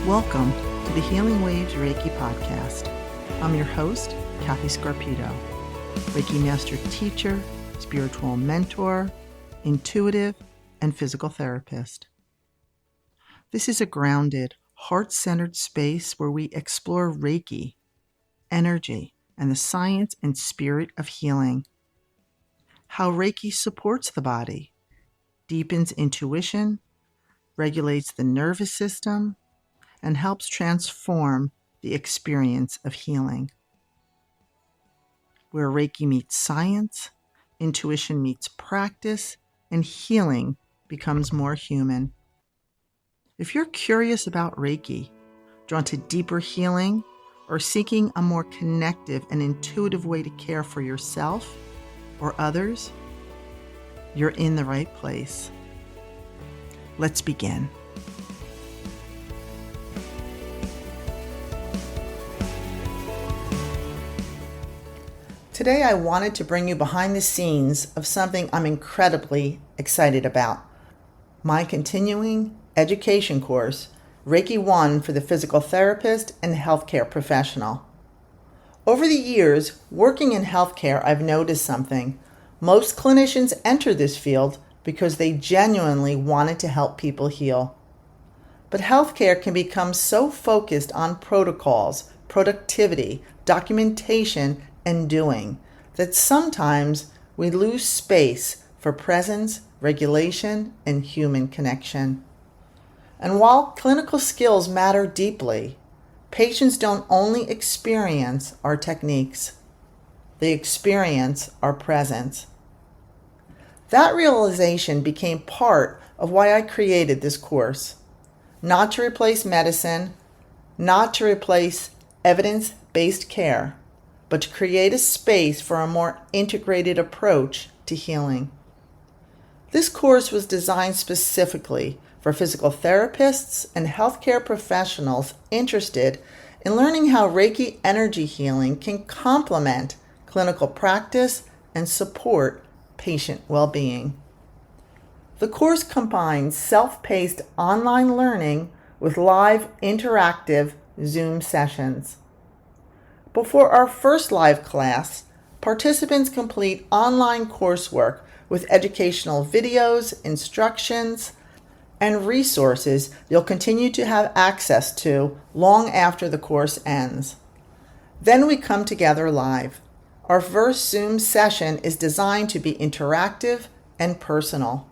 Welcome to the Healing Waves Reiki podcast. I'm your host, Kathy Scarpito, Reiki Master Teacher, spiritual mentor, intuitive, and physical therapist. This is a grounded, heart-centered space where we explore Reiki, energy, and the science and spirit of healing. How Reiki supports the body, deepens intuition, regulates the nervous system, and helps transform the experience of healing. Where Reiki meets science, intuition meets practice, and healing becomes more human. If you're curious about Reiki, drawn to deeper healing, or seeking a more connective and intuitive way to care for yourself or others, you're in the right place. Let's begin. Today I wanted to bring you behind the scenes of something I'm incredibly excited about. My continuing education course, Reiki I for the physical therapist and healthcare professional. Over the years, working in healthcare, I've noticed something. Most clinicians enter this field because they genuinely wanted to help people heal. But healthcare can become so focused on protocols, productivity, documentation, and doing that sometimes we lose space for presence, regulation, and human connection. And while clinical skills matter deeply, patients don't only experience our techniques, they experience our presence. That realization became part of why I created this course. Not to replace medicine, not to replace evidence-based care, but to create a space for a more integrated approach to healing. This course was designed specifically for physical therapists and healthcare professionals interested in learning how Reiki energy healing can complement clinical practice and support patient well-being. The course combines self-paced online learning with live interactive Zoom sessions. Before our first live class, participants complete online coursework with educational videos, instructions, and resources you'll continue to have access to long after the course ends. Then we come together live. Our first Zoom session is designed to be interactive and personal.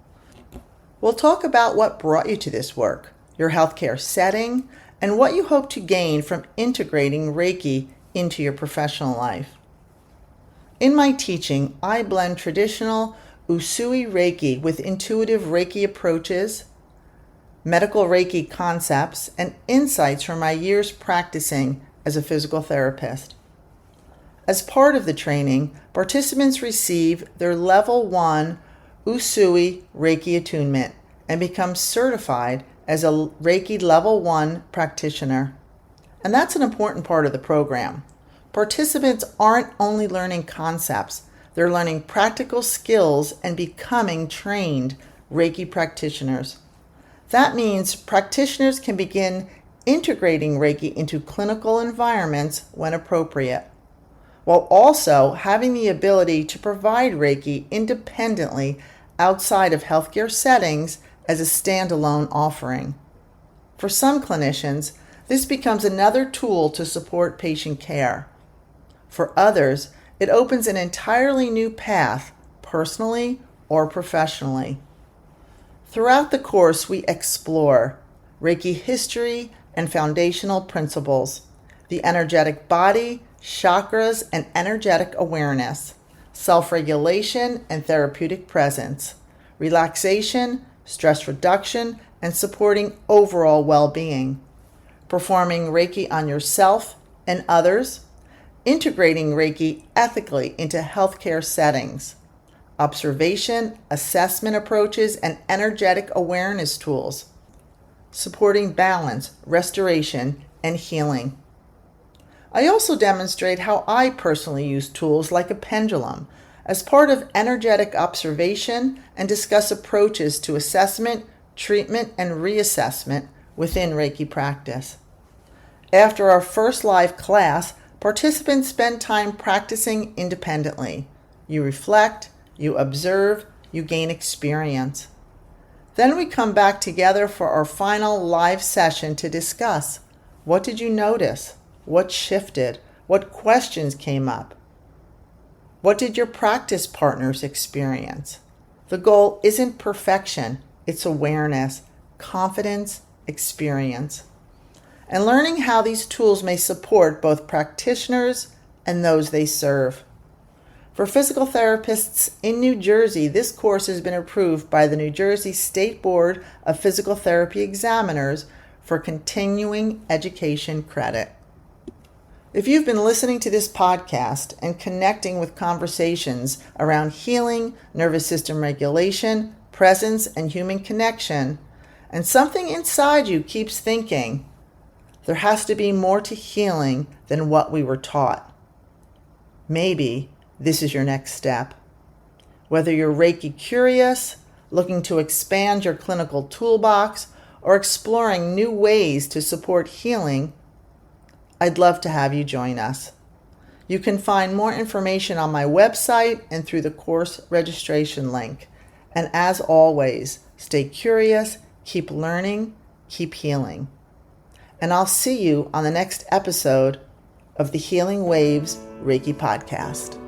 We'll talk about what brought you to this work, your healthcare setting, and what you hope to gain from integrating Reiki into your professional life. In my teaching, I blend traditional Usui Reiki with intuitive Reiki approaches, medical Reiki concepts, and insights from my years practicing as a physical therapist. As part of the training, participants receive their Level 1 Usui Reiki attunement and become certified as a Reiki Level 1 practitioner. And that's an important part of the program. Participants aren't only learning concepts, they're learning practical skills and becoming trained Reiki practitioners. That means practitioners can begin integrating Reiki into clinical environments when appropriate, while also having the ability to provide Reiki independently outside of healthcare settings as a standalone offering. For some clinicians, this becomes another tool to support patient care. For others, it opens an entirely new path, personally or professionally. Throughout the course, we explore Reiki history and foundational principles, the energetic body, chakras, and energetic awareness, self-regulation and therapeutic presence, relaxation, stress reduction, and supporting overall well-being, performing Reiki on yourself and others, integrating Reiki ethically into healthcare settings, observation, assessment approaches, and energetic awareness tools, supporting balance, restoration, and healing. I also demonstrate how I personally use tools like a pendulum as part of energetic observation and discuss approaches to assessment, treatment, and reassessment within Reiki practice. After our first live class, participants spend time practicing independently. You reflect, you observe, you gain experience. Then we come back together for our final live session to discuss. What did you notice? What shifted? What questions came up? What did your practice partners experience? The goal isn't perfection, it's awareness, confidence, experience, and learning how these tools may support both practitioners and those they serve. For physical therapists in New Jersey, this course has been approved by the New Jersey State Board of Physical Therapy Examiners for continuing education credit. If you've been listening to this podcast and connecting with conversations around healing, nervous system regulation, presence, and human connection, and something inside you keeps thinking, there has to be more to healing than what we were taught, maybe this is your next step. Whether you're Reiki-curious, looking to expand your clinical toolbox, or exploring new ways to support healing, I'd love to have you join us. You can find more information on my website and through the course registration link. And as always, stay curious, keep learning, keep healing. And I'll see you on the next episode of the Healing Waves Reiki Podcast.